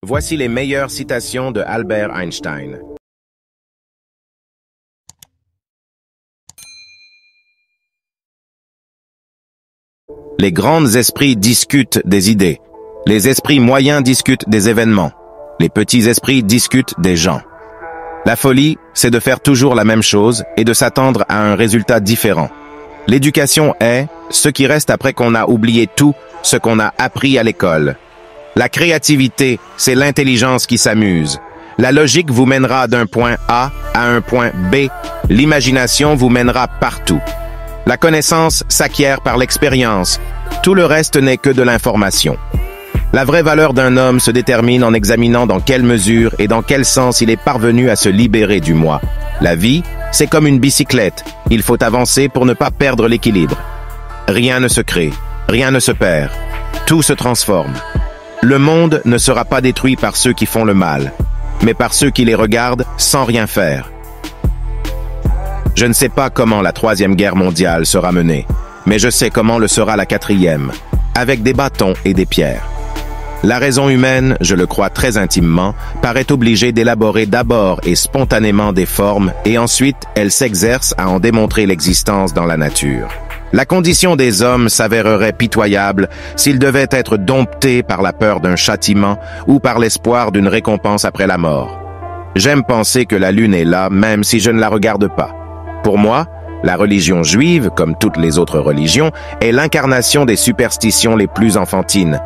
Voici les meilleures citations de Albert Einstein. Les grands esprits discutent des idées. Les esprits moyens discutent des événements. Les petits esprits discutent des gens. La folie, c'est de faire toujours la même chose et de s'attendre à un résultat différent. L'éducation est ce qui reste après qu'on a oublié tout ce qu'on a appris à l'école. La créativité, c'est l'intelligence qui s'amuse. La logique vous mènera d'un point A à un point B. L'imagination vous mènera partout. La connaissance s'acquiert par l'expérience. Tout le reste n'est que de l'information. La vraie valeur d'un homme se détermine en examinant dans quelle mesure et dans quel sens il est parvenu à se libérer du moi. La vie, c'est comme une bicyclette. Il faut avancer pour ne pas perdre l'équilibre. Rien ne se crée, rien ne se perd. Tout se transforme. Le monde ne sera pas détruit par ceux qui font le mal, mais par ceux qui les regardent sans rien faire. Je ne sais pas comment la 3e guerre mondiale sera menée, mais je sais comment le sera la 4e, avec des bâtons et des pierres. La raison humaine, je le crois très intimement, paraît obligée d'élaborer d'abord et spontanément des formes, et ensuite elle s'exerce à en démontrer l'existence dans la nature. La condition des hommes s'avérerait pitoyable s'ils devaient être domptés par la peur d'un châtiment ou par l'espoir d'une récompense après la mort. J'aime penser que la lune est là, même si je ne la regarde pas. Pour moi, la religion juive, comme toutes les autres religions, est l'incarnation des superstitions les plus enfantines.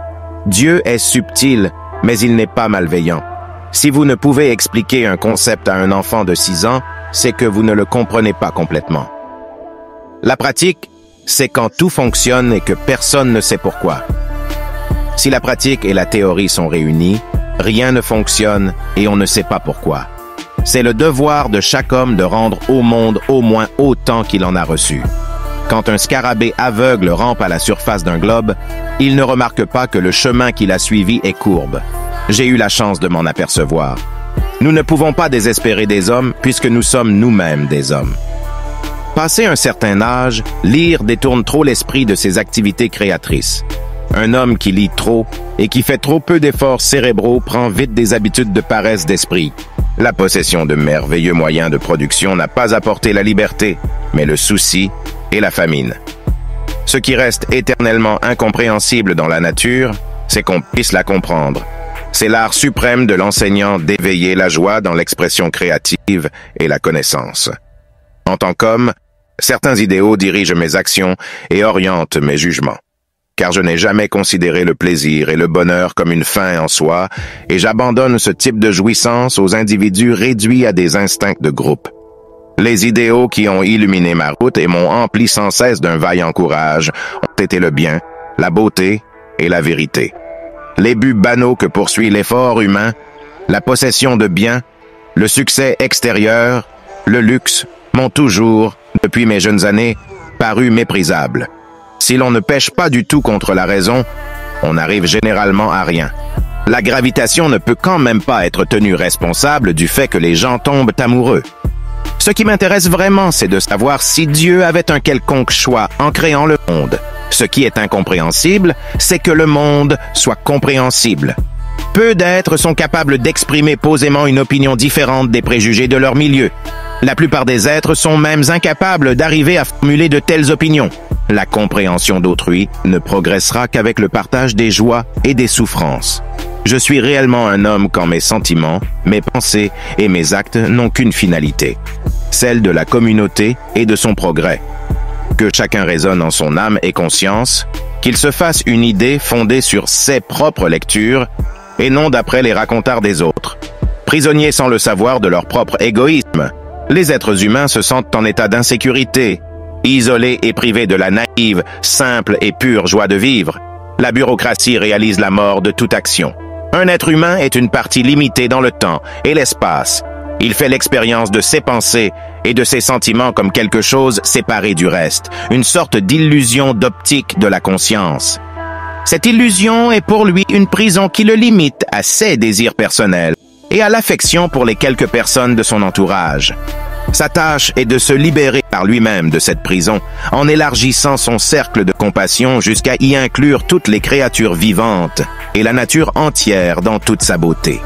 Dieu est subtil, mais il n'est pas malveillant. Si vous ne pouvez expliquer un concept à un enfant de 6 ans, c'est que vous ne le comprenez pas complètement. La pratique, c'est quand tout fonctionne et que personne ne sait pourquoi. Si la pratique et la théorie sont réunies, rien ne fonctionne et on ne sait pas pourquoi. C'est le devoir de chaque homme de rendre au monde au moins autant qu'il en a reçu. Quand un scarabée aveugle rampe à la surface d'un globe, il ne remarque pas que le chemin qu'il a suivi est courbe. J'ai eu la chance de m'en apercevoir. Nous ne pouvons pas désespérer des hommes puisque nous sommes nous-mêmes des hommes. Passé un certain âge, lire détourne trop l'esprit de ses activités créatrices. Un homme qui lit trop et qui fait trop peu d'efforts cérébraux prend vite des habitudes de paresse d'esprit. La possession de merveilleux moyens de production n'a pas apporté la liberté, mais le souci et la famine. Ce qui reste éternellement incompréhensible dans la nature, c'est qu'on puisse la comprendre. C'est l'art suprême de l'enseignant d'éveiller la joie dans l'expression créative et la connaissance. En tant qu'homme, certains idéaux dirigent mes actions et orientent mes jugements. Car je n'ai jamais considéré le plaisir et le bonheur comme une fin en soi, et j'abandonne ce type de jouissance aux individus réduits à des instincts de groupe. Les idéaux qui ont illuminé ma route et m'ont empli sans cesse d'un vaillant courage ont été le bien, la beauté et la vérité. Les buts banaux que poursuit l'effort humain, la possession de biens, le succès extérieur, le luxe, m'ont toujours, depuis mes jeunes années, paru méprisables. Si l'on ne pêche pas du tout contre la raison, on n'arrive généralement à rien. La gravitation ne peut quand même pas être tenue responsable du fait que les gens tombent amoureux. Ce qui m'intéresse vraiment, c'est de savoir si Dieu avait un quelconque choix en créant le monde. Ce qui est incompréhensible, c'est que le monde soit compréhensible. Peu d'êtres sont capables d'exprimer posément une opinion différente des préjugés de leur milieu. La plupart des êtres sont même incapables d'arriver à formuler de telles opinions. La compréhension d'autrui ne progressera qu'avec le partage des joies et des souffrances. Je suis réellement un homme quand mes sentiments, mes pensées et mes actes n'ont qu'une finalité, celle de la communauté et de son progrès. Que chacun raisonne en son âme et conscience, qu'il se fasse une idée fondée sur ses propres lectures et non d'après les racontars des autres. Prisonniers sans le savoir de leur propre égoïsme, les êtres humains se sentent en état d'insécurité, isolés et privés de la naïve, simple et pure joie de vivre. La bureaucratie réalise la mort de toute action. Un être humain est une partie limitée dans le temps et l'espace. Il fait l'expérience de ses pensées et de ses sentiments comme quelque chose séparé du reste, une sorte d'illusion d'optique de la conscience. Cette illusion est pour lui une prison qui le limite à ses désirs personnels et à l'affection pour les quelques personnes de son entourage. Sa tâche est de se libérer par lui-même de cette prison, en élargissant son cercle de compassion jusqu'à y inclure toutes les créatures vivantes et la nature entière dans toute sa beauté.